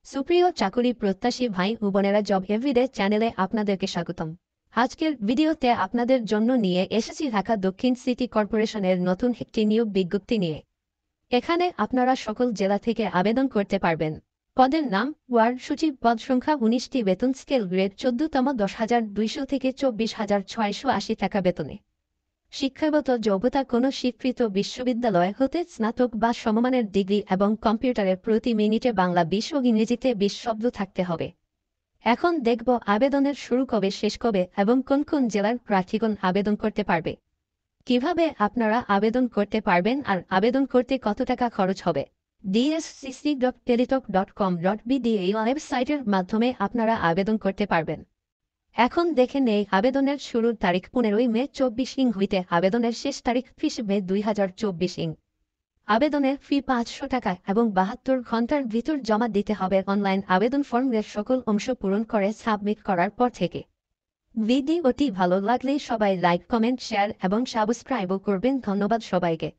সুপ্রিয় চাকুরি প্রত্যাশী ভাই ও বোনেরা, জব এভরিডে চ্যানেলে আপনাদেরকে স্বাগতম। আজকের ভিডিওতে আপনাদের জন্য নিয়ে এসেছি ঢাকা দক্ষিণ সিটি কর্পোরেশনের নতুন একটি নিয়োগ বিজ্ঞপ্তি নিয়ে। এখানে আপনারা সকল জেলা থেকে আবেদন করতে পারবেন। পদের নাম ওয়ার্ড সচিব, পদ সংখ্যা 19টি, বেতন স্কেল গ্রেড 14তম, 10,200 থেকে 24,680 টাকা বেতনে। শিক্ষাগত যোগ্যতা কোনো স্বীকৃত বিশ্ববিদ্যালয় হতে স্নাতক বা সমমানের ডিগ্রি এবং কম্পিউটারে প্রতি মিনিটে বাংলা 20 ও ইংরেজিতে 20 শব্দ থাকতে হবে। এখন দেখব আবেদনের শুরু কবে, শেষ কবে এবং কোন কোন জেলার প্রার্থীগণ আবেদন করতে পারবে। কিভাবে আপনারা আবেদন করতে পারবেন আর আবেদন করতে কত টাকা খরচ হবে। dscc.teletalk.com.bd এই ওয়েবসাইটের মাধ্যমে আপনারা আবেদন করতে পারবেন। এখন দেখে নেই আবেদনের শুরুর তারিখ 15ই মে 24 হইতে আবেদনের শেষ তারিখ 30 মে 2024। আবেদনের ফি 500 টাকা এবং 72 ঘন্টার ভিতর জমা দিতে হবে অনলাইন আবেদন ফর্মের সকল অংশ পূরণ করে সাবমিট করার পর থেকে। ভিডিওটি ভালো লাগলে সবাই লাইক, কমেন্ট, শেয়ার এবং সাবস্ক্রাইবও করবেন। ধন্যবাদ সবাইকে।